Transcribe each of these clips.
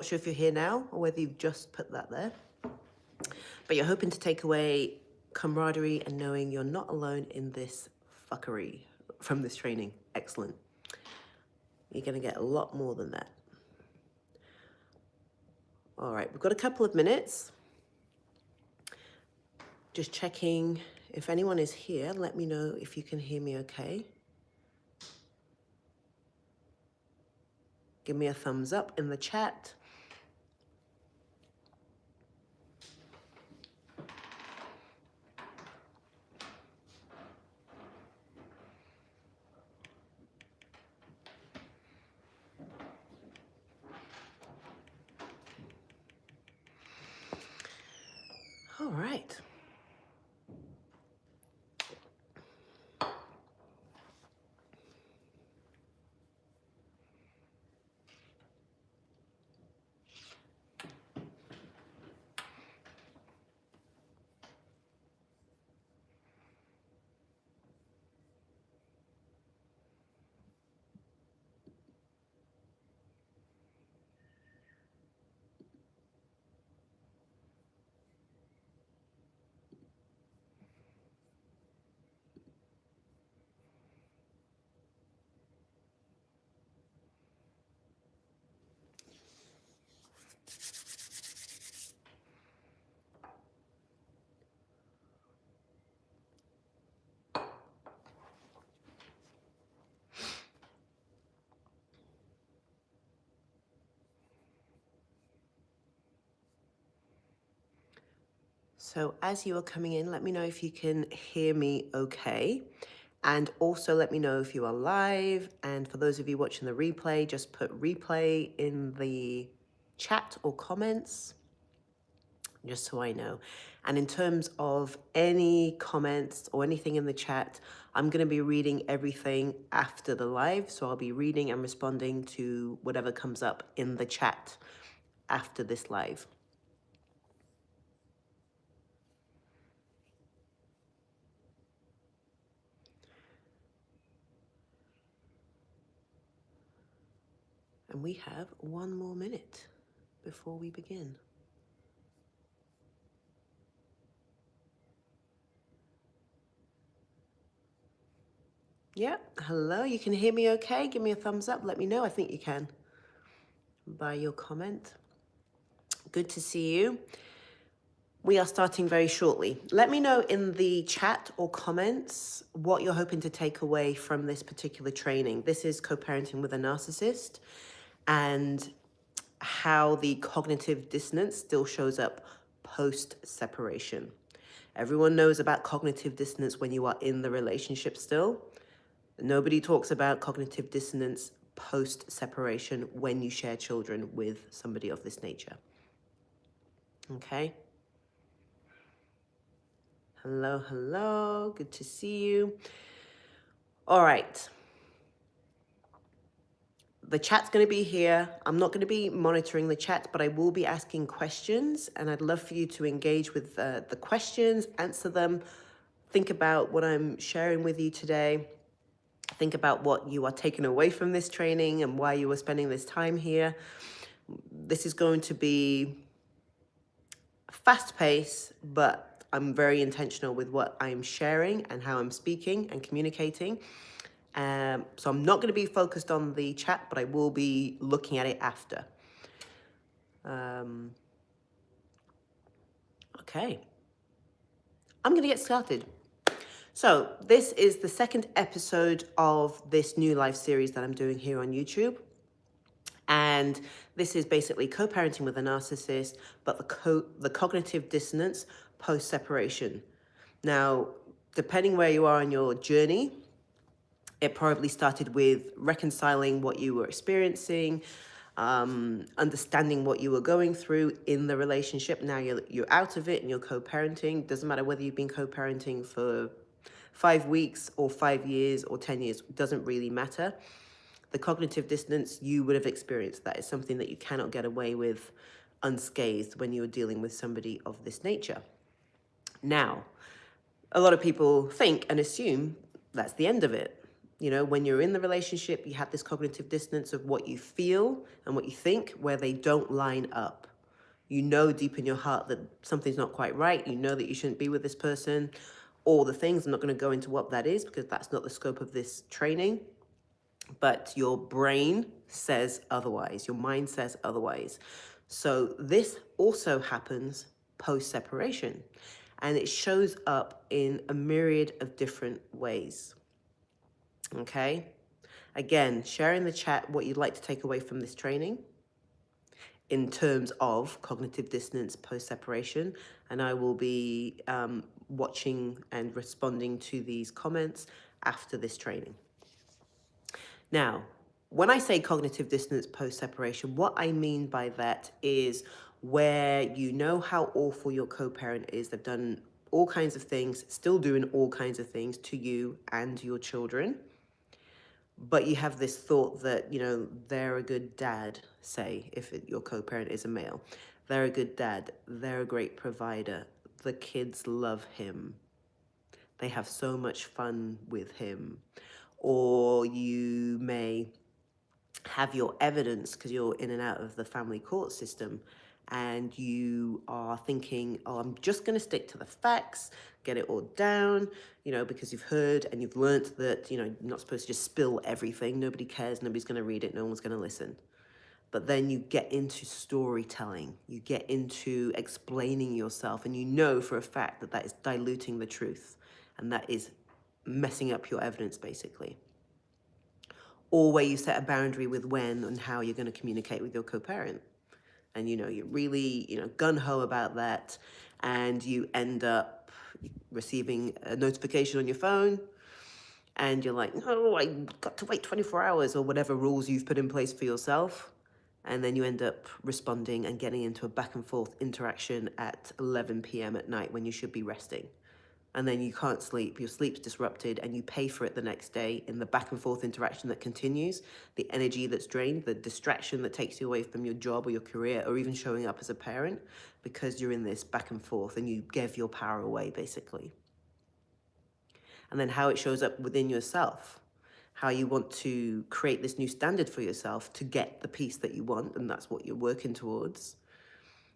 Not sure if you're here now or whether you've just put that there, but you're hoping to take away camaraderie and knowing you're not alone in this fuckery from this training. Excellent. You're going to get a lot more than that. All right, we've got a couple of minutes. Just checking if anyone is here. Let me know if you can hear me okay. Give me a thumbs up in the chat. All right. So as you are coming in, let me know if you can hear me okay. And also let me know if you are live. And for those of you watching the replay, just put replay in the chat or comments, just so I know. And in terms of any comments or anything in the chat, I'm going to be reading everything after the live. So I'll be reading and responding to whatever comes up in the chat after this live. And we have 1 more minute before we begin. Yeah, hello, you can hear me okay? Give me a thumbs up, let me know. I think you can by your comment. Good to see you. We are starting very shortly. Let me know in the chat or comments what you're hoping to take away from this particular training. This is Co-Parenting with a Narcissist, and how the cognitive dissonance still shows up post-separation. Everyone knows about cognitive dissonance when you are in the relationship still. Nobody talks about cognitive dissonance post-separation when you share children with somebody of this nature. Okay? Hello, hello. Good to see you. All right. The chat's going to be here. I'm not going to be monitoring the chat, but I will be asking questions, and I'd love for you to engage with the questions, answer them, think about what I'm sharing with you today, think about what you are taking away from this training and why you are spending this time here. This is going to be fast-paced, but I'm very intentional with what I'm sharing and how I'm speaking and communicating. So I'm not going to be focused on the chat, but I will be looking at it after. Okay. I'm going to get started. So this is the second episode of this new live series that I'm doing here on YouTube. And this is basically co-parenting with a narcissist, but the cognitive dissonance post-separation. Now, depending where you are in your journey, it probably started with reconciling what you were experiencing, understanding what you were going through in the relationship. Now you're out of it and you're co-parenting. Doesn't matter whether you've been co-parenting for 5 weeks or 5 years or 10 years, doesn't really matter. The cognitive dissonance, you would have experienced that. It's something that you cannot get away with unscathed when you're dealing with somebody of this nature. Now, a lot of people think and assume that's the end of it. You know, when you're in the relationship, you have this cognitive dissonance of what you feel and what you think, where they don't line up. You know deep in your heart that something's not quite right. You know that you shouldn't be with this person. All the things, I'm not going to go into what that is because that's not the scope of this training. But your brain says otherwise. Your mind says otherwise. So this also happens post-separation. And it shows up in a myriad of different ways. Okay? Again, share in the chat what you'd like to take away from this training in terms of cognitive dissonance post-separation. And I will be watching and responding to these comments after this training. Now, when I say cognitive dissonance post-separation, what I mean by that is where you know how awful your co-parent is. They've done all kinds of things, still doing all kinds of things to you and your children. But you have this thought that, you know, they're a good dad, say, if your co-parent is a male. They're a good dad. They're a great provider. The kids love him. They have so much fun with him. Or you may have your evidence because you're in and out of the family court system and you are thinking, oh, I'm just going to stick to the facts, get it all down, you know, because you've heard and you've learnt that, you know, you're not supposed to just spill everything. Nobody cares. Nobody's going to read it. No one's going to listen. But then you get into storytelling. You get into explaining yourself and you know for a fact that that is diluting the truth and that is messing up your evidence, basically. Or where you set a boundary with when and how you're going to communicate with your co-parent. And, you know, you're really, you know, gung-ho about that. And you end up receiving a notification on your phone. And you're like, oh, I got to wait 24 hours or whatever rules you've put in place for yourself. And then you end up responding and getting into a back and forth interaction at 11 p.m. at night when you should be resting. And then you can't sleep, your sleep's disrupted, and you pay for it the next day in the back and forth interaction that continues, the energy that's drained, the distraction that takes you away from your job or your career, or even showing up as a parent, because you're in this back and forth and you give your power away, basically. And then how it shows up within yourself, how you want to create this new standard for yourself to get the peace that you want, and that's what you're working towards.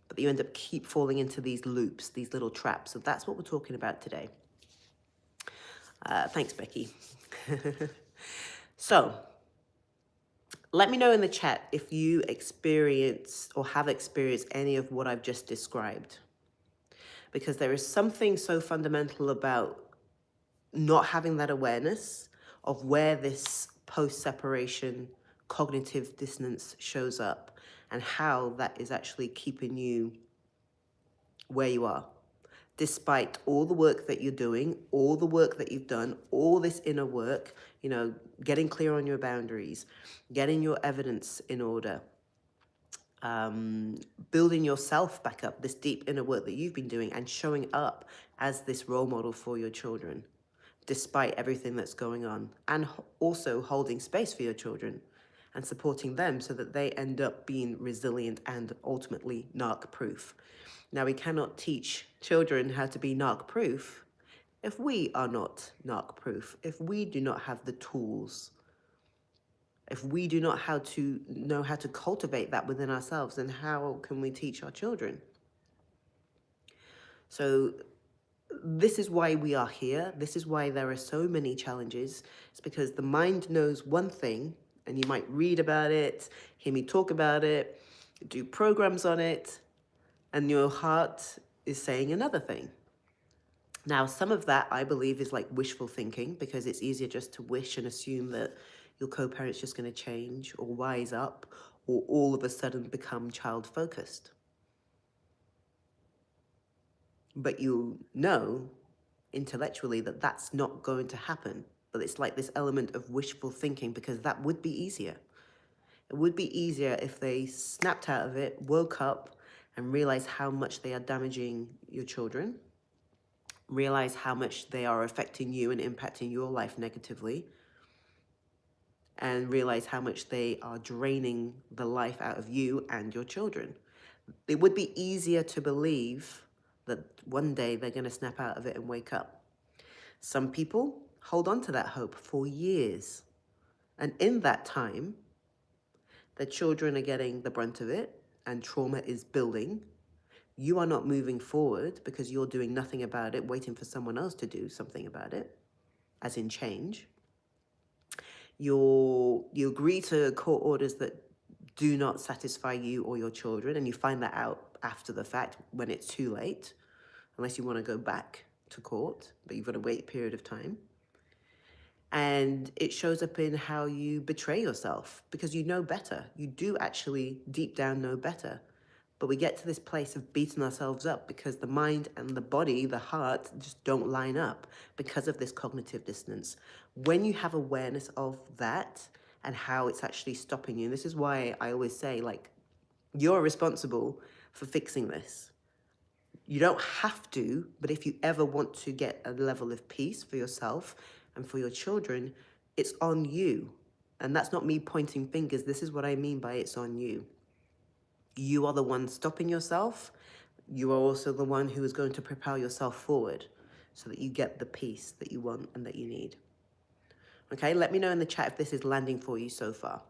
But you end up keep falling into these loops, these little traps. So that's what we're talking about today. Thanks, Becky. So let me know in the chat if you experience or have experienced any of what I've just described. Because there is something so fundamental about not having that awareness of where this post-separation cognitive dissonance shows up and how that is actually keeping you where you are. Despite all the work that you're doing, all the work that you've done, all this inner work, you know, getting clear on your boundaries, getting your evidence in order, building yourself back up, this deep inner work that you've been doing and showing up as this role model for your children, despite everything that's going on, and also holding space for your children and supporting them so that they end up being resilient and ultimately narc-proof. Now, we cannot teach children how to be narc-proof if we are not narc-proof, if we do not have the tools, if we do not know how to cultivate that within ourselves, then how can we teach our children? So this is why we are here. This is why there are so many challenges. It's because the mind knows one thing, and you might read about it, hear me talk about it, do programs on it, and your heart is saying another thing. Now, some of that, I believe, is like wishful thinking, because it's easier just to wish and assume that your co-parent's just going to change or wise up or all of a sudden become child-focused. But you know intellectually that that's not going to happen. But it's like this element of wishful thinking, because that would be easier. It would be easier if they snapped out of it, woke up, and realized how much they are damaging your children, realize how much they are affecting you and impacting your life negatively, and realize how much they are draining the life out of you and your children. It would be easier to believe that one day they're going to snap out of it and wake up. Some people hold on to that hope for years. And in that time, the children are getting the brunt of it and trauma is building. You are not moving forward because you're doing nothing about it, waiting for someone else to do something about it, as in change. You agree to court orders that do not satisfy you or your children, and you find that out after the fact when it's too late, unless you want to go back to court, but you've got to wait a period of time. And it shows up in how you betray yourself because you know better. You do actually deep down know better. But we get to this place of beating ourselves up because the mind and the body, the heart, just don't line up because of this cognitive dissonance. When you have awareness of that and how it's actually stopping you, and this is why I always say, like, you're responsible for fixing this. You don't have to, but if you ever want to get a level of peace for yourself and for your children, it's on you. And that's not me pointing fingers. This is what I mean by it's on you. You are the one stopping yourself. You are also the one who is going to propel yourself forward so that you get the peace that you want and that you need. Okay, let me know in the chat if this is landing for you so far.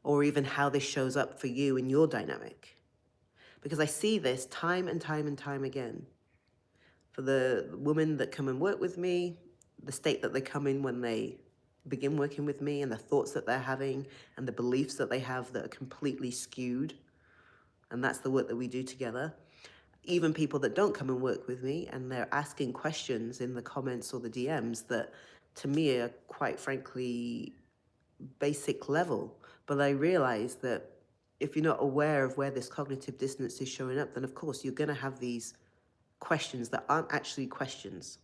Or even how this shows up for you in your dynamic. Because I see this time and time and time again. For the women that come and work with me, the state that they come in when they begin working with me and the thoughts that they're having and the beliefs that they have that are completely skewed. And that's the work that we do together. Even people that don't come and work with me and they're asking questions in the comments or the DMs that to me are quite frankly basic level. But I realize that if you're not aware of where this cognitive dissonance is showing up, then of course you're going to have these questions that aren't actually questions.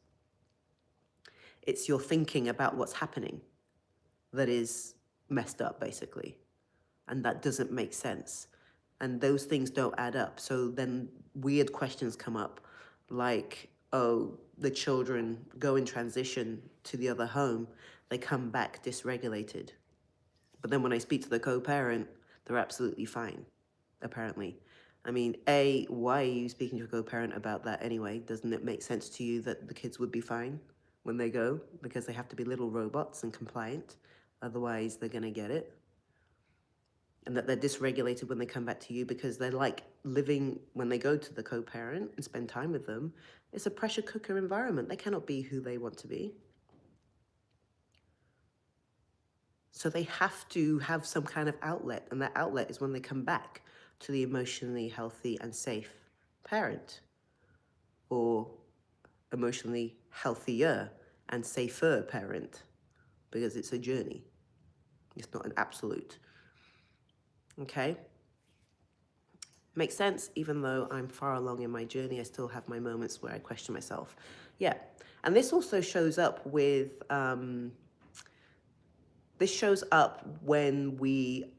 It's your thinking about what's happening that is messed up, basically. And that doesn't make sense. And those things don't add up. So then weird questions come up like, oh, the children go in transition to the other home, they come back dysregulated. But then when I speak to the co-parent, they're absolutely fine, apparently. I mean, A, why are you speaking to a co-parent about that anyway? Doesn't it make sense to you that the kids would be fine when they go? Because they have to be little robots and compliant. Otherwise, they're going to get it. And that they're dysregulated when they come back to you because they're like living, when they go to the co-parent and spend time with them, it's a pressure cooker environment. They cannot be who they want to be. So they have to have some kind of outlet. And that outlet is when they come back to the emotionally healthy and safe parent, or emotionally healthier and safer parent, because it's a journey. It's not an absolute. Okay? Makes sense, even though I'm far along in my journey, I still have my moments where I question myself. Yeah, and this also shows up with, this shows up when we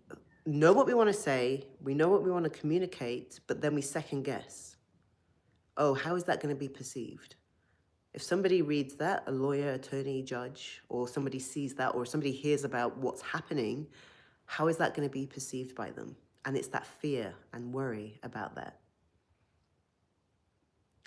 know what we want to say, we know what we want to communicate, but then we second guess. Oh, how is that going to be perceived? If somebody reads that, a lawyer, attorney, judge, or somebody sees that, or somebody hears about what's happening, how is that going to be perceived by them? And it's that fear and worry about that.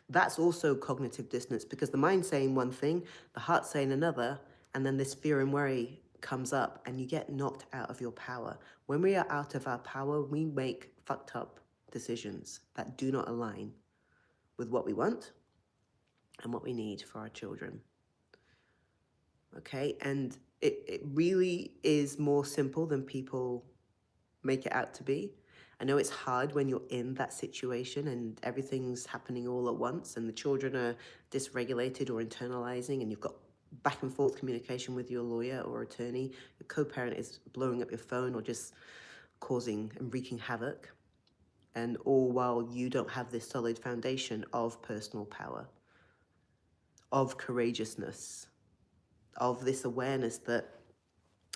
That's also cognitive dissonance because the mind's saying one thing, the heart's saying another, and then this fear and worry comes up and you get knocked out of your power. When we are out of our power, we make fucked up decisions that do not align with what we want and what we need for our children. Okay, and it really is more simple than people make it out to be. I know it's hard when you're in that situation and everything's happening all at once and the children are dysregulated or internalizing and you've got back and forth communication with your lawyer or attorney. Your co-parent is blowing up your phone or just causing and wreaking havoc. And all while you don't have this solid foundation of personal power, of courageousness, of this awareness that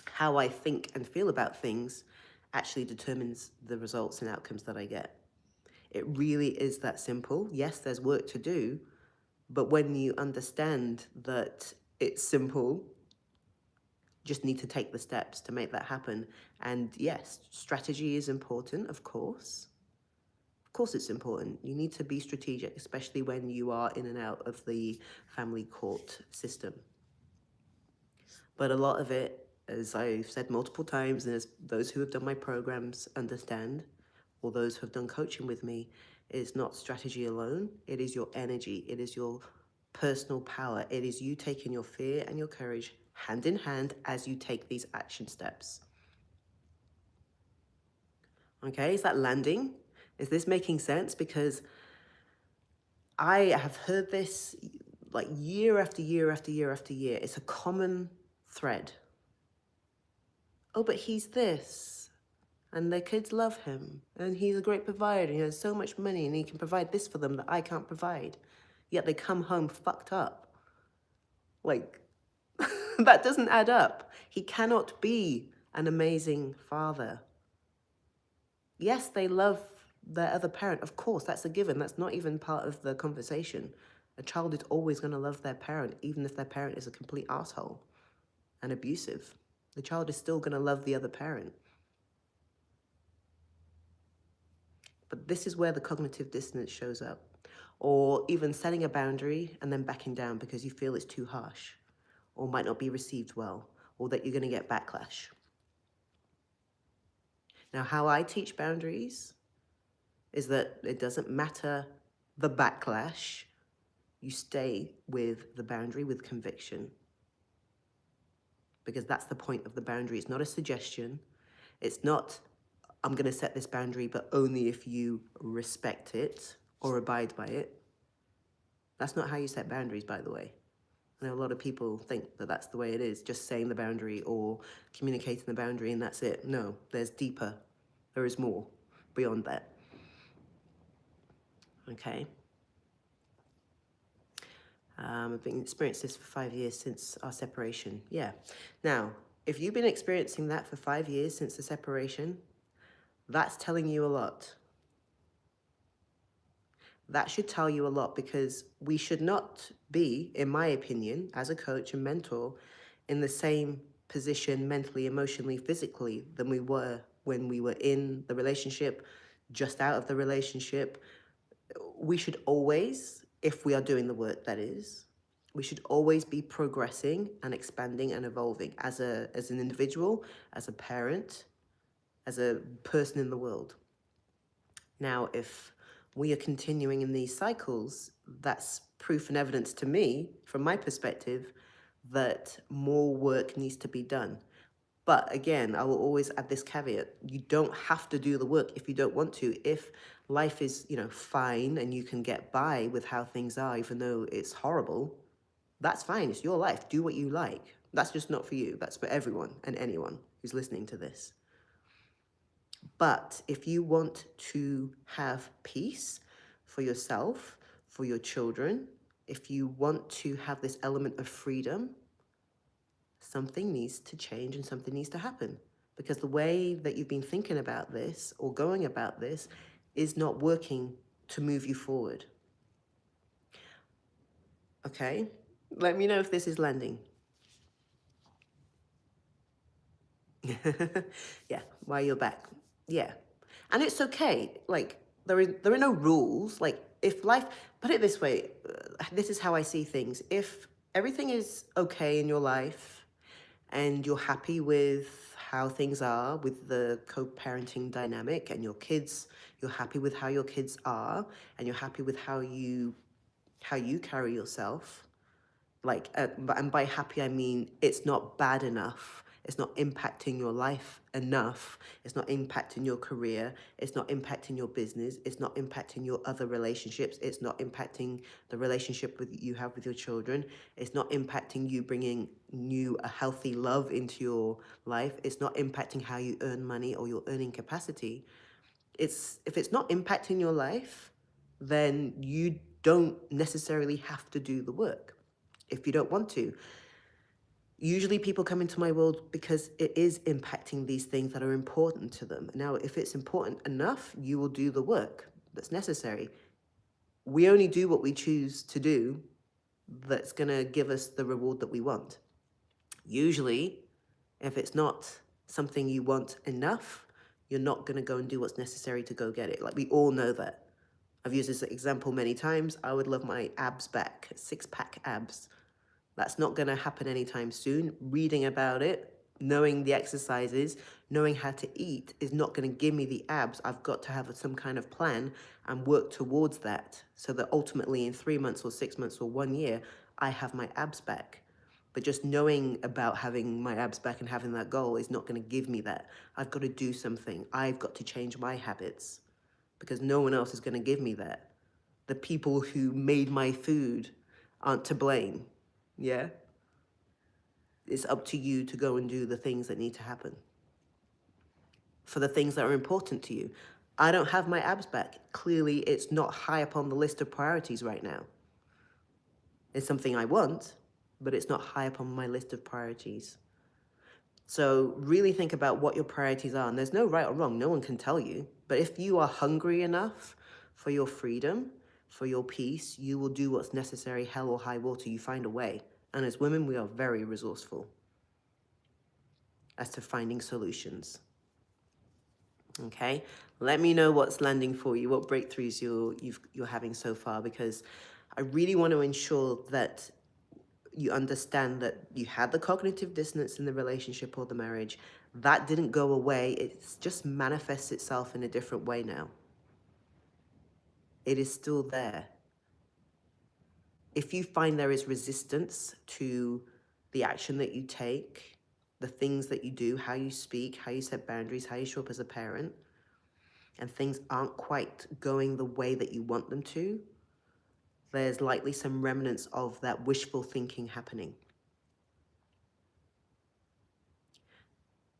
how I think and feel about things actually determines the results and outcomes that I get. It really is that simple. Yes, there's work to do, but when you understand that it's simple, just need to take the steps to make that happen. And yes, strategy is important, of course. Of course it's important. You need to be strategic, especially when you are in and out of the family court system. But a lot of it, as I've said multiple times, and as those who have done my programs understand, or those who have done coaching with me, is not strategy alone. It is your energy. It is your personal power. It is you taking your fear and your courage hand in hand as you take these action steps. Okay, is that landing? Is this making sense? Because I have heard this like year after year after year after year. It's a common thread. Oh, but he's this, and their kids love him, and he's a great provider, he has so much money, and he can provide this for them that I can't provide. Yet they come home fucked up. Like, that doesn't add up. He cannot be an amazing father. Yes, they love their other parent. Of course, that's a given. That's not even part of the conversation. A child is always going to love their parent, even if their parent is a complete asshole and abusive. The child is still going to love the other parent. But this is where the cognitive dissonance shows up. Or even setting a boundary and then backing down because you feel it's too harsh, or might not be received well, or that you're going to get backlash. Now, how I teach boundaries is that it doesn't matter the backlash. You stay with the boundary with conviction. Because that's the point of the boundary. It's not a suggestion. It's not, I'm going to set this boundary, but only if you respect it or abide by it. That's not how you set boundaries, by the way. I know a lot of people think that that's the way it is, just saying the boundary or communicating the boundary and that's it. No, there's deeper. There is more beyond that. Okay. I've been experiencing this for 5 years since our separation. Yeah. Now, if you've been experiencing that for 5 years since the separation, that's telling you a lot. That should tell you a lot, because we should not be, in my opinion, as a coach and mentor, in the same position mentally, emotionally, physically than we were when we were in the relationship, just out of the relationship. We should always, if we are doing the work, that is, we should always be progressing and expanding and evolving as an individual, as a parent, as a person in the world. Now, if we are continuing in these cycles, that's proof and evidence to me, from my perspective, that more work needs to be done. But again, I will always add this caveat. You don't have to do the work if you don't want to. If life is, fine and you can get by with how things are, even though it's horrible, that's fine. It's your life. Do what you like. That's just not for you. That's for everyone and anyone who's listening to this. But if you want to have peace for yourself, for your children, if you want to have this element of freedom, something needs to change and something needs to happen. Because the way that you've been thinking about this or going about this is not working to move you forward. Okay? Let me know if this is landing. Yeah, while you're back. Yeah. And it's okay. Like, there are no rules. Like, if life, put it this way, this is how I see things. If everything is okay in your life and you're happy with how things are with the co-parenting dynamic and your kids, you're happy with how your kids are, and you're happy with how you carry yourself, like, and by happy, I mean it's not bad enough. It's not impacting your life enough. It's not impacting your career. It's not impacting your business. It's not impacting your other relationships. It's not impacting the relationship you have with your children. It's not impacting you bringing a healthy love into your life. It's not impacting how you earn money or your earning capacity. If it's not impacting your life, then you don't necessarily have to do the work if you don't want to. Usually people come into my world because it is impacting these things that are important to them. Now, if it's important enough, you will do the work that's necessary. We only do what we choose to do that's going to give us the reward that we want. Usually, if it's not something you want enough, you're not going to go and do what's necessary to go get it. Like, we all know that. I've used this example many times. I would love my abs back, 6-pack abs. That's not going to happen anytime soon. Reading about it, knowing the exercises, knowing how to eat is not going to give me the abs. I've got to have some kind of plan and work towards that so that ultimately in 3 months or 6 months or 1 year, I have my abs back. But just knowing about having my abs back and having that goal is not going to give me that. I've got to do something. I've got to change my habits because no one else is going to give me that. The people who made my food aren't to blame. Yeah? It's up to you to go and do the things that need to happen for the things that are important to you. I don't have my abs back. Clearly, it's not high up on the list of priorities right now. It's something I want, but it's not high up on my list of priorities. So really think about what your priorities are. And there's no right or wrong. No one can tell you. But if you are hungry enough for your freedom, for your peace, you will do what's necessary, hell or high water. You find a way. And as women, we are very resourceful as to finding solutions. Okay? Let me know what's landing for you, what breakthroughs you're having so far, because I really want to ensure that you understand that you had the cognitive dissonance in the relationship or the marriage. That didn't go away. It just manifests itself in a different way now. It is still there. If you find there is resistance to the action that you take, the things that you do, how you speak, how you set boundaries, how you show up as a parent, and things aren't quite going the way that you want them to, there's likely some remnants of that wishful thinking happening.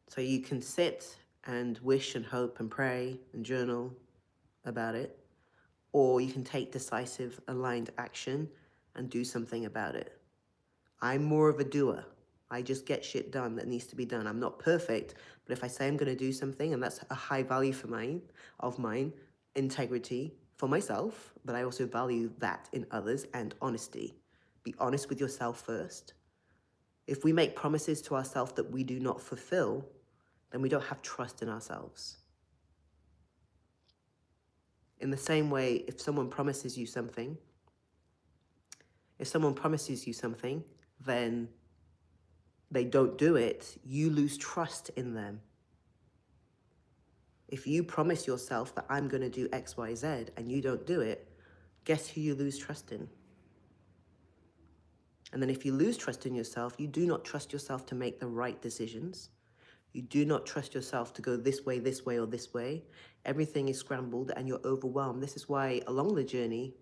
So you can sit and wish and hope and pray and journal about it, or you can take decisive, aligned action and do something about it. I'm more of a doer. I just get shit done that needs to be done. I'm not perfect, but if I say I'm going to do something, and that's a high value for mine, integrity for myself, but I also value that in others, and honesty. Be honest with yourself first. If we make promises to ourselves that we do not fulfill, then we don't have trust in ourselves. In the same way, if someone promises you something, then they don't do it, you lose trust in them. If you promise yourself that I'm going to do X, Y, Z, and you don't do it, guess who you lose trust in? And then if you lose trust in yourself, you do not trust yourself to make the right decisions. You do not trust yourself to go this way, or this way. Everything is scrambled and you're overwhelmed. This is why along the journey,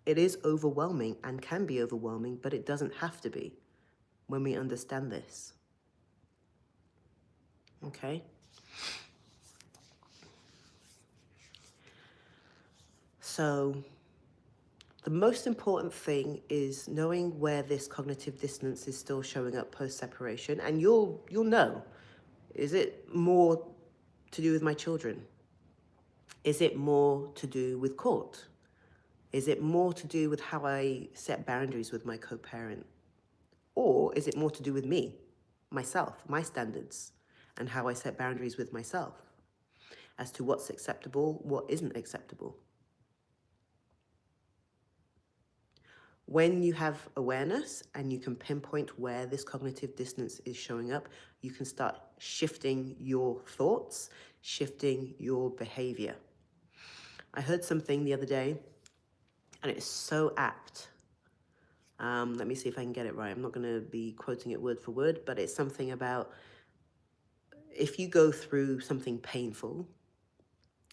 it is overwhelming and can be overwhelming, but it doesn't have to be when we understand this. Okay? So the most important thing is knowing where this cognitive dissonance is still showing up post-separation, and you'll know. Is it more to do with my children? Is it more to do with court? Is it more to do with how I set boundaries with my co-parent? Or is it more to do with me, myself, my standards, and how I set boundaries with myself as to what's acceptable, what isn't acceptable? When you have awareness and you can pinpoint where this cognitive dissonance is showing up, you can start shifting your thoughts, shifting your behavior. I heard something the other day, and it's so apt. Let me see if I can get it right. I'm not going to be quoting it word for word, but it's something about if you go through something painful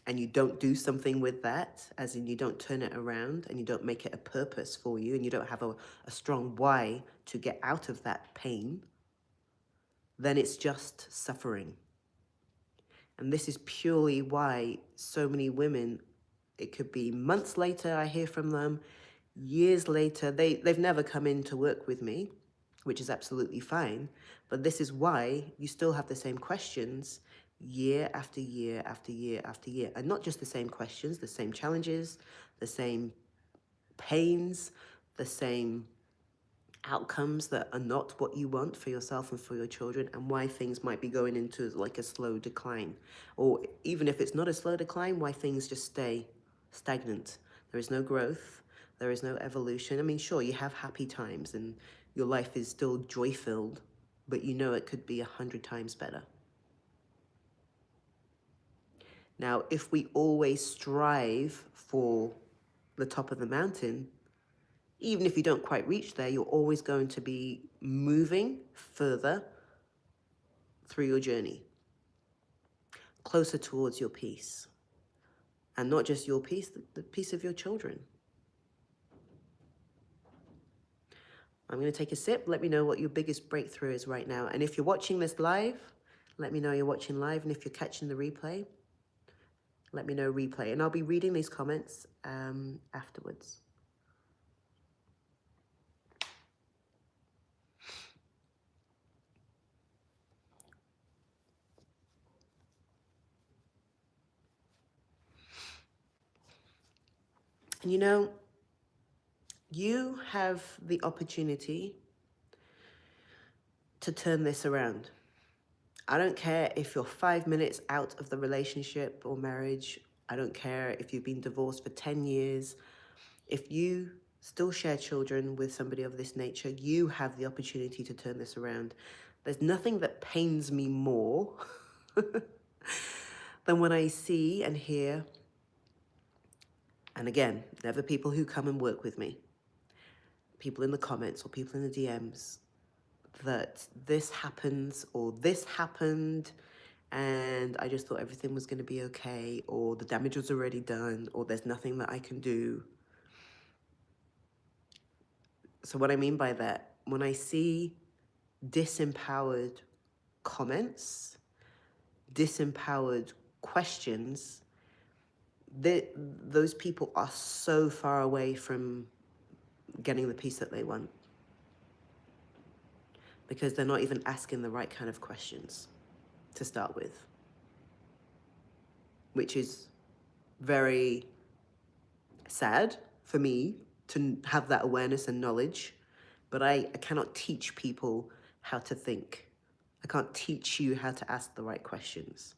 and you don't do something with that, as in you don't turn it around and you don't make it a purpose for you, and you don't have a strong why to get out of that pain, then it's just suffering. And this is purely why so many women, it could be months later I hear from them, years later, they've never come in to work with me, which is absolutely fine, but this is why you still have the same questions year after year after year after year. And not just the same questions, the same challenges, the same pains, the same outcomes that are not what you want for yourself and for your children, and why things might be going into like a slow decline. Or even if it's not a slow decline, why things just stay stagnant. There is no growth, there is no evolution. I mean, sure, you have happy times and your life is still joy-filled, but you know it could be 100 times better. Now, if we always strive for the top of the mountain, even if you don't quite reach there, you're always going to be moving further through your journey, closer towards your peace. And not just your peace, the peace of your children. I'm going to take a sip. Let me know what your biggest breakthrough is right now. And if you're watching this live, let me know you're watching live. And if you're catching the replay, let me know replay. And I'll be reading these comments afterwards. And you know, you have the opportunity to turn this around. I don't care if you're 5 minutes out of the relationship or marriage. I don't care if you've been divorced for 10 years. If you still share children with somebody of this nature, you have the opportunity to turn this around. There's nothing that pains me more than when I see and hear, and again, never people who come and work with me, people in the comments or people in the DMs, that this happens or this happened and I just thought everything was going to be okay, or the damage was already done, or there's nothing that I can do. So what I mean by that, when I see disempowered comments, disempowered questions, those people are so far away from getting the peace that they want, because they're not even asking the right kind of questions to start with, which is very sad for me to have that awareness and knowledge. But I cannot teach people how to think. I can't teach you how to ask the right questions.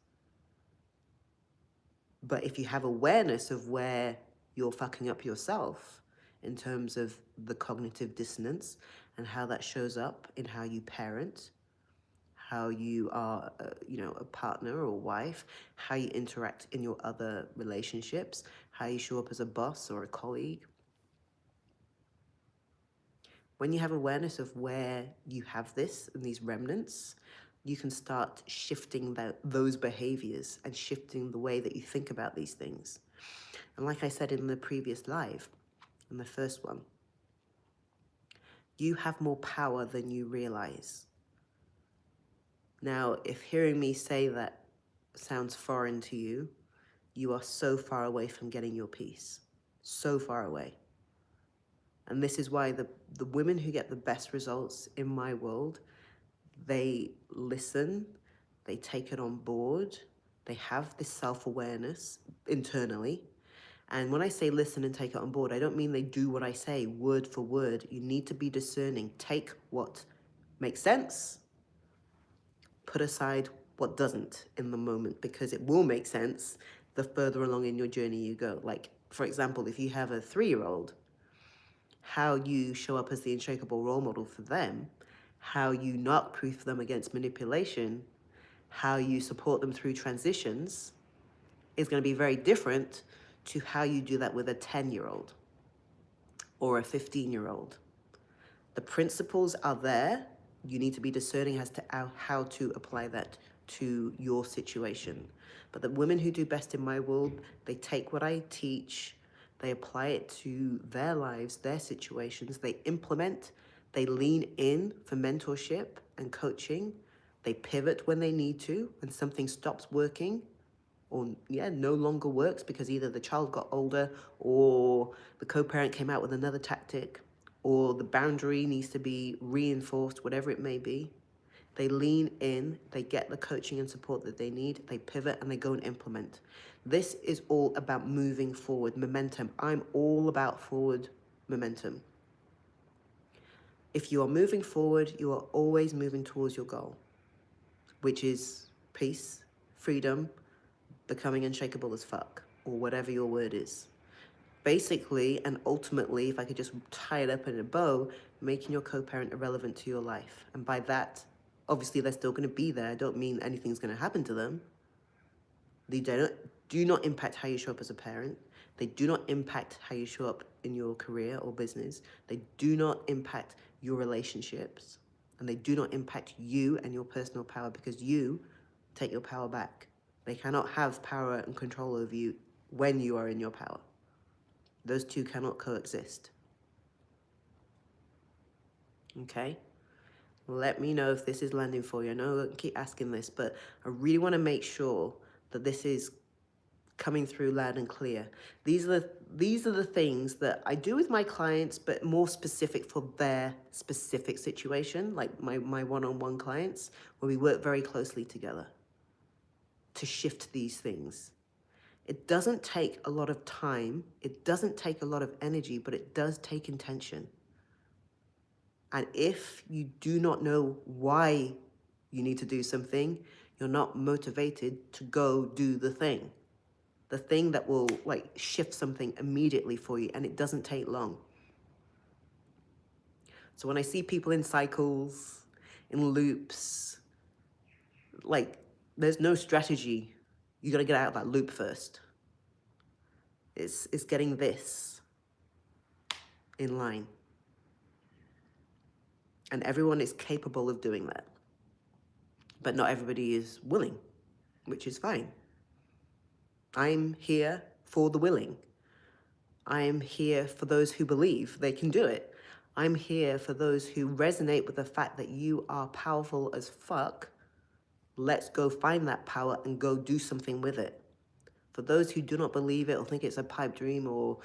But if you have awareness of where you're fucking up yourself in terms of the cognitive dissonance and how that shows up in how you parent, how you are, a partner or wife, how you interact in your other relationships, how you show up as a boss or a colleague. When you have awareness of where you have this and these remnants, you can start shifting those behaviors and shifting the way that you think about these things. And like I said in the previous live, in the first one, you have more power than you realize. Now, if hearing me say that sounds foreign to you, you are so far away from getting your peace. So far away. And this is why the women who get the best results in my world, they listen, they take it on board, they have this self-awareness internally. And when I say listen and take it on board, I don't mean they do what I say word for word. You need to be discerning. Take what makes sense, put aside what doesn't in the moment, because it will make sense the further along in your journey you go. Like, for example, if you have a 3-year-old, how you show up as the unshakable role model for them, how you narc-proof them against manipulation, how you support them through transitions is going to be very different to how you do that with a 10-year-old or a 15-year-old. The principles are there. You need to be discerning as to how to apply that to your situation. But the women who do best in my world, they take what I teach, they apply it to their lives, their situations, they implement, they lean in for mentorship and coaching, they pivot when they need to, when something stops working or no longer works because either the child got older or the co-parent came out with another tactic or the boundary needs to be reinforced, whatever it may be. They lean in, they get the coaching and support that they need, they pivot and they go and implement. This is all about moving forward, momentum. I'm all about forward momentum. If you are moving forward, you are always moving towards your goal, which is peace, freedom, becoming unshakable as fuck, or whatever your word is. Basically, and ultimately, if I could just tie it up in a bow, making your co-parent irrelevant to your life. And by that, obviously they're still going to be there. I don't mean anything's going to happen to them. They do not impact how you show up as a parent. They do not impact how you show up in your career or business. They do not impact your relationships. And they do not impact you and your personal power, because you take your power back. They cannot have power and control over you when you are in your power. Those two cannot coexist. Okay? Let me know if this is landing for you. I know I keep asking this, but I really want to make sure that this is coming through loud and clear. These are the things that I do with my clients, but more specific for their specific situation, like my one-on-one clients, where we work very closely together to shift these things. It doesn't take a lot of time, it doesn't take a lot of energy, but it does take intention. And if you do not know why you need to do something, you're not motivated to go do the thing that will like shift something immediately for you, and it doesn't take long. So when I see people in cycles, in loops, like there's no strategy. You got to get out of that loop first. It's getting this in line. And everyone is capable of doing that. But not everybody is willing, which is fine. I'm here for the willing. I'm here for those who believe they can do it. I'm here for those who resonate with the fact that you are powerful as fuck. Let's go find that power and go do something with it. For those who do not believe it or think it's a pipe dream or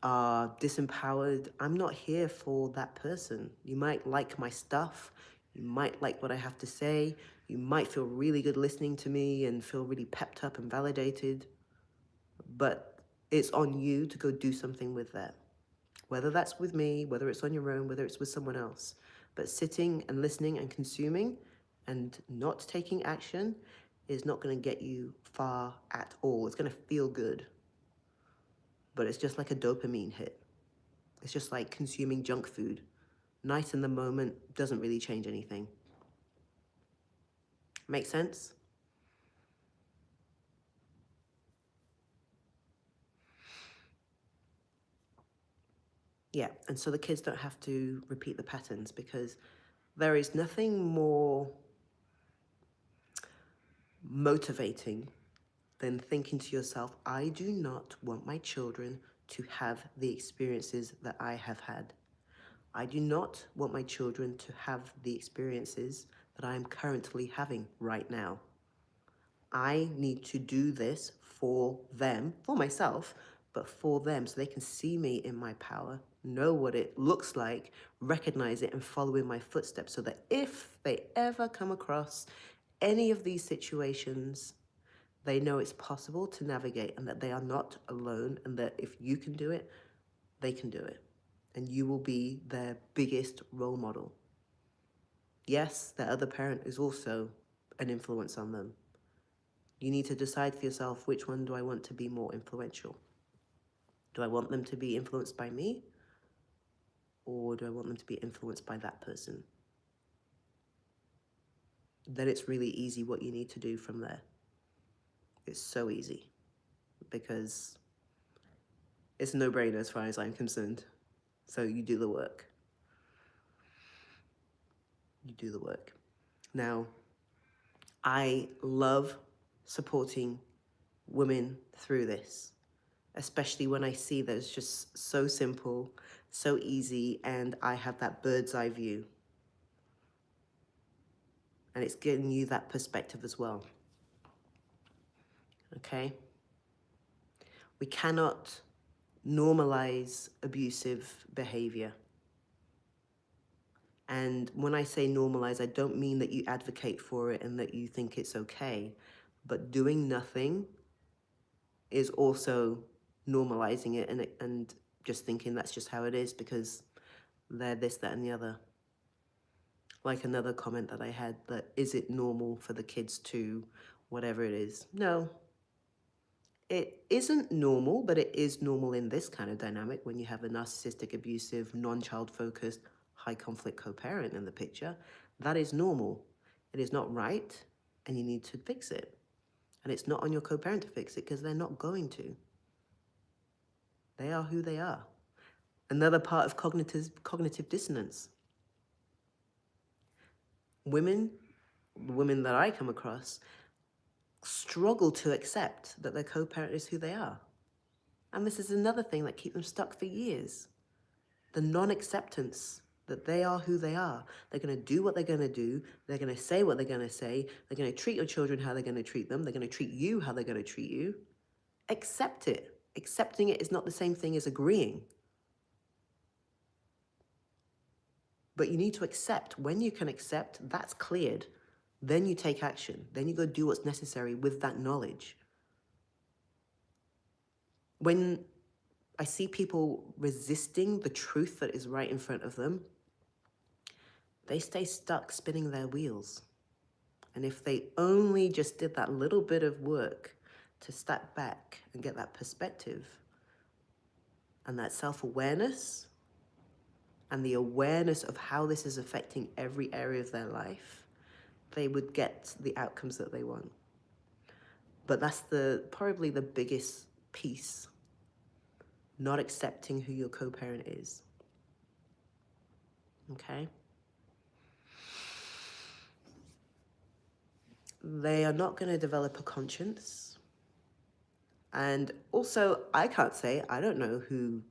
are disempowered, I'm not here for that person. You might like my stuff. You might like what I have to say. You might feel really good listening to me and feel really pepped up and validated. But it's on you to go do something with that. Whether that's with me, whether it's on your own, whether it's with someone else. But sitting and listening and consuming and not taking action is not going to get you far at all. It's going to feel good. But it's just like a dopamine hit. It's just like consuming junk food. Nice in the moment, doesn't really change anything. Make sense? Yeah, and so the kids don't have to repeat the patterns, because there is nothing more motivating than thinking to yourself, I do not want my children to have the experiences that I have had. I do not want my children to have the experiences that I am currently having right now. I need to do this for them, for myself, but for them, so they can see me in my power, know what it looks like, recognize it, and follow in my footsteps, so that if they ever come across any of these situations, they know it's possible to navigate and that they are not alone, and that if you can do it, they can do it. And you will be their biggest role model. Yes, their other parent is also an influence on them. You need to decide for yourself, which one do I want to be more influential? Do I want them to be influenced by me? Or do I want them to be influenced by that person? Then it's really easy what you need to do from there. It's so easy, because it's a no-brainer as far as I'm concerned. So you do the work. You do the work. Now, I love supporting women through this, especially when I see that it's just so simple, so easy, and I have that bird's eye view. And it's giving you that perspective as well. Okay? We cannot normalize abusive behavior. And when I say normalize, I don't mean that you advocate for it and that you think it's okay. But doing nothing is also normalizing it and just thinking that's just how it is, because They're this, that, and the other. Like another comment that I had, that is it normal for the kids to whatever it is? No, it isn't normal, but it is normal in this kind of dynamic when you have a narcissistic, abusive, non-child focused, high conflict co-parent in the picture. That is normal. It is not right, and you need to fix it. And it's not on your co-parent to fix it, because they're not going to. They are who they are. Another part of cognitive dissonance. Women that I come across, struggle to accept that their co-parent is who they are. And this is another thing that keeps them stuck for years. The non-acceptance that they are who they are. They're going to do what they're going to do. They're going to say what they're going to say. They're going to treat your children how they're going to treat them. They're going to treat you how they're going to treat you. Accept it. Accepting it is not the same thing as agreeing. But you need to accept. When you can accept, that's cleared. Then you take action. Then you go do what's necessary with that knowledge. When I see people resisting the truth that is right in front of them, they stay stuck spinning their wheels. And if they only just did that little bit of work to step back and get that perspective and that self-awareness and the awareness of how this is affecting every area of their life, they would get the outcomes that they want. But that's probably the biggest piece, not accepting who your co-parent is. Okay? They are not going to develop a conscience. And also, I can't say, I don't know who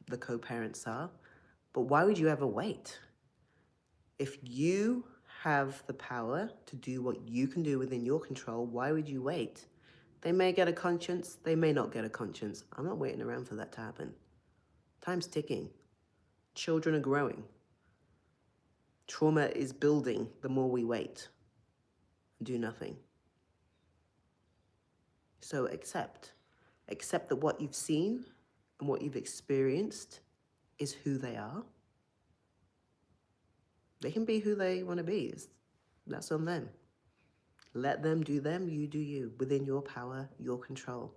the co-parents are, but why would you ever wait? If you have the power to do what you can do within your control, why would you wait? They may get a conscience, they may not get a conscience. I'm not waiting around for that to happen. Time's ticking. Children are growing. Trauma is building the more we wait and do nothing. So accept. Accept that what you've seen and what you've experienced is who they are. They can be who they want to be. That's on them. Let them do them, you do you, within your power, your control.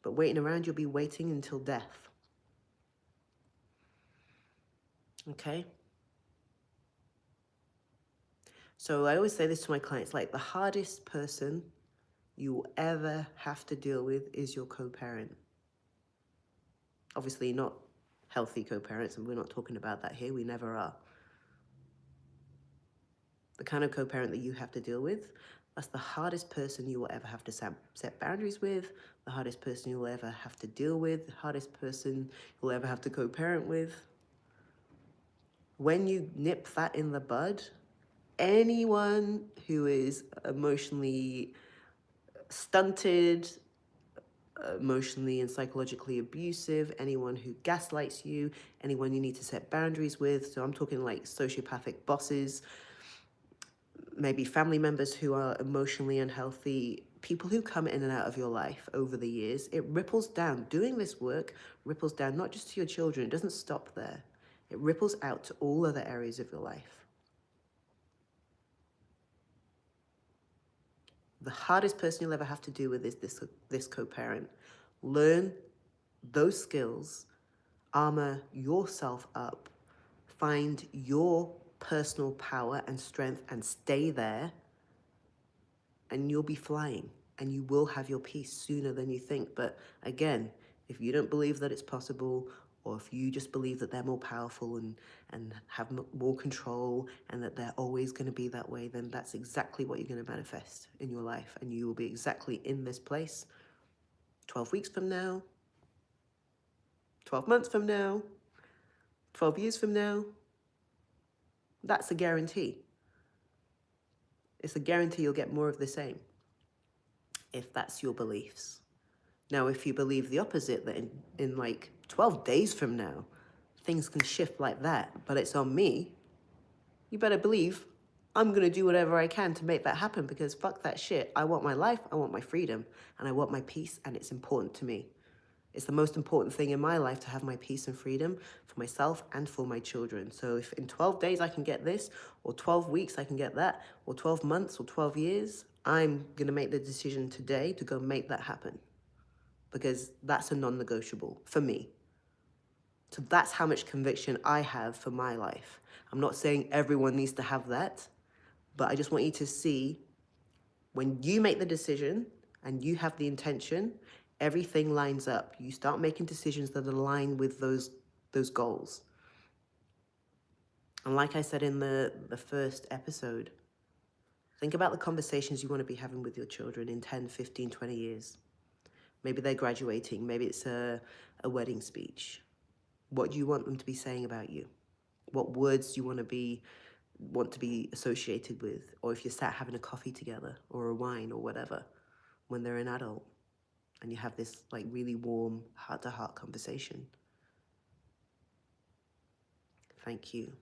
But waiting around, you'll be waiting until death. Okay? So I always say this to my clients, like the hardest person you will ever have to deal with is your co-parent. Obviously not healthy co-parents, and we're not talking about that here, we never are. The kind of co-parent that you have to deal with, that's the hardest person you will ever have to set boundaries with, the hardest person you will ever have to deal with, the hardest person you'll ever have to co-parent with. When you nip that in the bud, anyone who is emotionally stunted, emotionally and psychologically abusive, anyone who gaslights you, anyone you need to set boundaries with, so I'm talking like sociopathic bosses, maybe family members who are emotionally unhealthy, people who come in and out of your life over the years, it ripples down. Doing this work ripples down not just to your children, it doesn't stop there. It ripples out to all other areas of your life. The hardest person you'll ever have to deal with is this co-parent. Learn those skills, armor yourself up, find your personal power and strength and stay there, and you'll be flying and you will have your peace sooner than you think. But again, if you don't believe that it's possible, or if you just believe that they're more powerful and have more control and that they're always going to be that way, then that's exactly what you're going to manifest in your life. And you will be exactly in this place 12 weeks from now, 12 months from now, 12 years from now. That's a guarantee. It's a guarantee you'll get more of the same, if that's your beliefs. Now, if you believe the opposite, that in like 12 days from now, things can shift like that, but it's on me, you better believe I'm going to do whatever I can to make that happen, because fuck that shit. I want my life, I want my freedom, and I want my peace, and it's important to me. It's the most important thing in my life to have my peace and freedom for myself and for my children. So if in 12 days I can get this, or 12 weeks I can get that, or 12 months or 12 years, I'm going to make the decision today to go make that happen. Because that's a non-negotiable for me. So that's how much conviction I have for my life. I'm not saying everyone needs to have that, but I just want you to see when you make the decision and you have the intention, everything lines up. You start making decisions that align with those goals. And like I said in the first episode, think about the conversations you want to be having with your children in 10, 15, 20 years. Maybe they're graduating. Maybe it's a wedding speech. What do you want them to be saying about you? What words do you want to be associated with? Or if you're sat having a coffee together or a wine or whatever, when they're an adult and you have this like really warm heart-to-heart conversation. Thank you.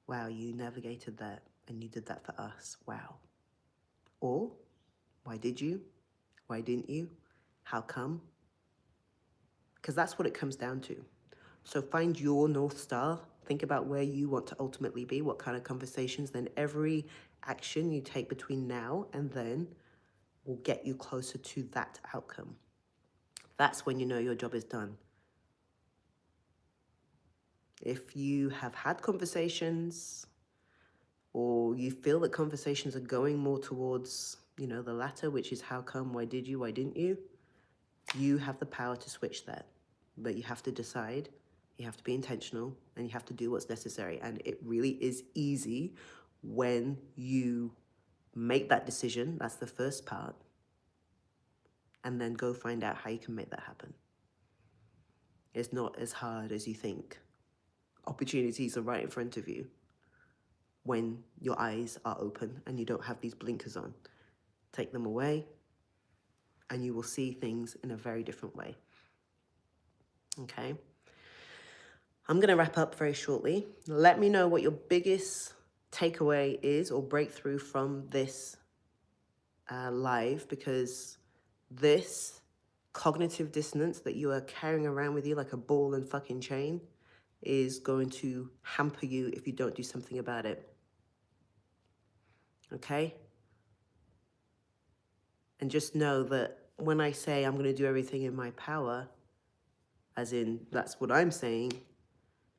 Wow, you navigated that and you did that for us. Wow. Or, why did you? Why didn't you? How come? Because that's what it comes down to. So find your North Star. Think about where you want to ultimately be, what kind of conversations. Then every action you take between now and then will get you closer to that outcome. That's when you know your job is done. If you have had conversations or you feel that conversations are going more towards, the latter, which is how come, why did you, why didn't you? You have the power to switch that. But you have to decide, you have to be intentional, and you have to do what's necessary. And it really is easy when you make that decision. That's the first part. And then go find out how you can make that happen. It's not as hard as you think. Opportunities are right in front of you when your eyes are open and you don't have these blinkers on. Take them away and you will see things in a very different way. Okay? I'm going to wrap up very shortly. Let me know what your biggest takeaway is or breakthrough from this live, because this cognitive dissonance that you are carrying around with you like a ball and fucking chain is going to hamper you if you don't do something about it. Okay? And just know that when I say I'm going to do everything in my power, as in that's what I'm saying,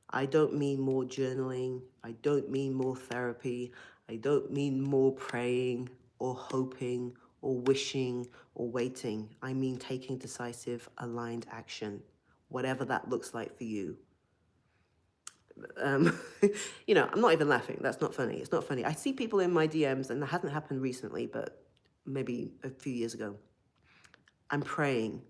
I don't mean more journaling. I don't mean more therapy. I don't mean more praying or hoping or wishing or waiting. I mean taking decisive, aligned action, whatever that looks like for you. I'm not even laughing. That's not funny. It's not funny. I see people in my DMs, and that hasn't happened recently, but maybe a few years ago. I'm praying.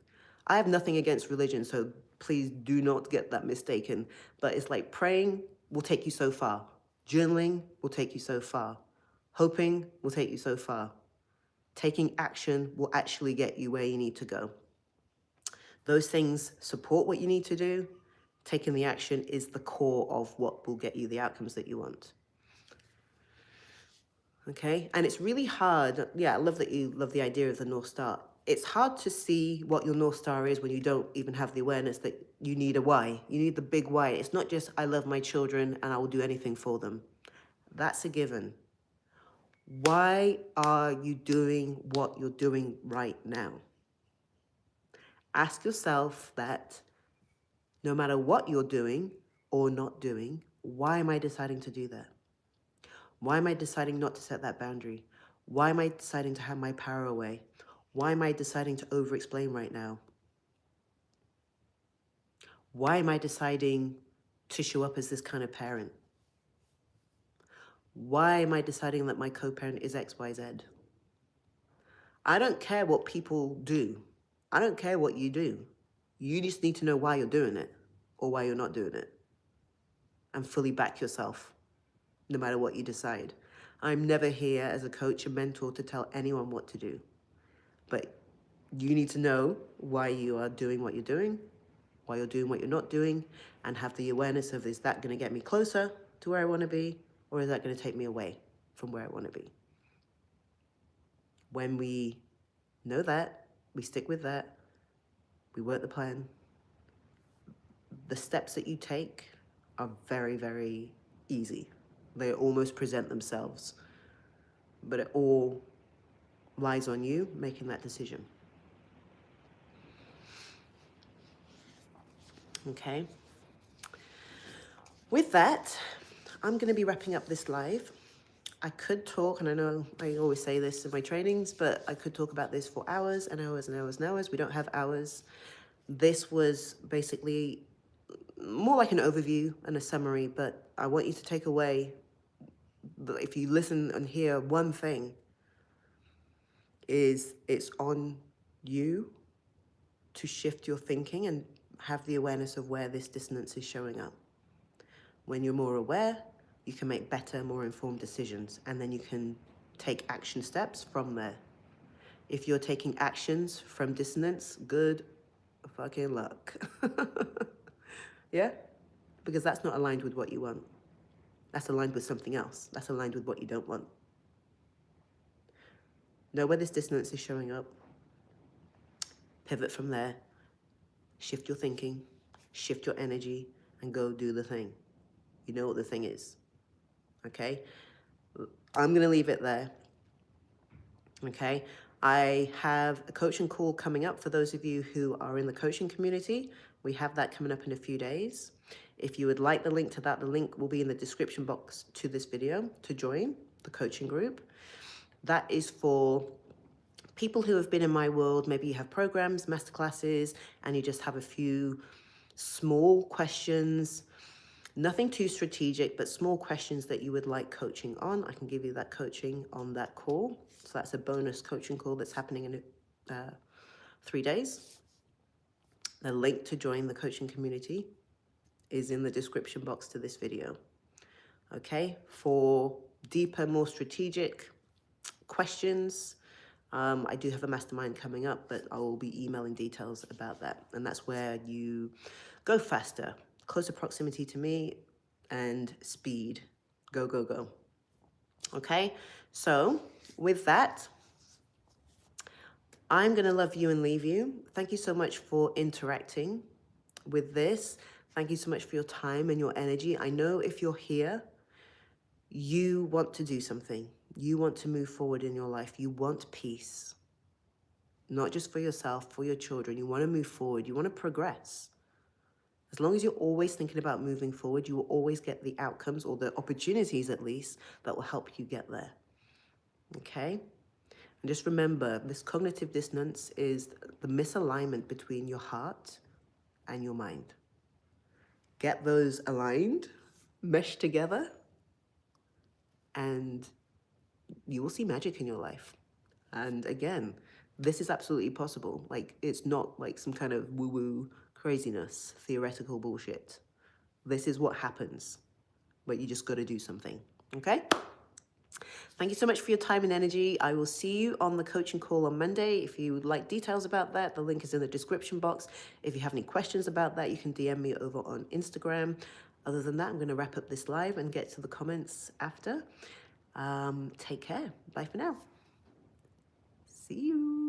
I have nothing against religion, so please do not get that mistaken. But it's like praying will take you so far. Journaling will take you so far. Hoping will take you so far. Taking action will actually get you where you need to go. Those things support what you need to do. Taking the action is the core of what will get you the outcomes that you want. Okay? And it's really hard. Yeah, I love that you love the idea of the North Star. It's hard to see what your North Star is when you don't even have the awareness that you need a why. You need the big why. It's not just, I love my children and I will do anything for them. That's a given. Why are you doing what you're doing right now? Ask yourself that no matter what you're doing or not doing, why am I deciding to do that? Why am I deciding not to set that boundary? Why am I deciding to have my power away? Why am I deciding to over-explain right now? Why am I deciding to show up as this kind of parent? Why am I deciding that my co-parent is X, Y, Z? I don't care what people do. I don't care what you do. You just need to know why you're doing it or why you're not doing it. And fully back yourself, no matter what you decide. I'm never here as a coach and mentor to tell anyone what to do. But you need to know why you are doing what you're doing, why you're doing what you're not doing, and have the awareness of, is that going to get me closer to where I want to be, or is that going to take me away from where I want to be? When we know that, we stick with that, We work the plan. The steps that you take are very, very easy. They almost present themselves. But it all lies on you making that decision. Okay? With that, I'm going to be wrapping up this live. I could talk, and I know I always say this in my trainings, but I could talk about this for hours and hours and hours and hours. We don't have hours. This was basically more like an overview and a summary, but I want you to take away, if you listen and hear one thing, is it's on you to shift your thinking and have the awareness of where this dissonance is showing up. When you're more aware, you can make better, more informed decisions, and then you can take action steps from there. If you're taking actions from dissonance, good fucking luck. Yeah? Because that's not aligned with what you want. That's aligned with something else. That's aligned with what you don't want. Know where this dissonance is showing up. Pivot from there. Shift your thinking. Shift your energy. And go do the thing. You know what the thing is. Okay? I'm going to leave it there. Okay? I have a coaching call coming up for those of you who are in the coaching community. We have that coming up in a few days. If you would like the link to that, the link will be in the description box to this video to join the coaching group. That is for people who have been in my world. Maybe you have programs, masterclasses, and you just have a few small questions. Nothing too strategic, but small questions that you would like coaching on. I can give you that coaching on that call. So that's a bonus coaching call that's happening in 3 days. The link to join the coaching community is in the description box to this video. Okay, for deeper, more strategic questions, I do have a mastermind coming up, but I will be emailing details about that. And that's where you go faster, closer proximity to me, and speed. Go, go, go. Okay, so with that, I'm going to love you and leave you. Thank you so much for interacting with this. Thank you so much for your time and your energy. I know if you're here, you want to do something. You want to move forward in your life. You want peace. Not just for yourself, for your children. You want to move forward. You want to progress. As long as you're always thinking about moving forward, you will always get the outcomes, or the opportunities at least, that will help you get there. Okay? And just remember, this cognitive dissonance is the misalignment between your heart and your mind. Get those aligned, meshed together, and you will see magic in your life. And again, this is absolutely possible. Like, it's not like some kind of woo-woo craziness, theoretical bullshit. This is what happens, but you just got to do something. Okay? Thank you so much for your time and energy. I will see you on the coaching call on Monday. If you would like details about that, the link is in the description box. If you have any questions about that, you can DM me over on Instagram. Other than that, I'm going to wrap up this live and get to the comments after. Take care. Bye for now. See you.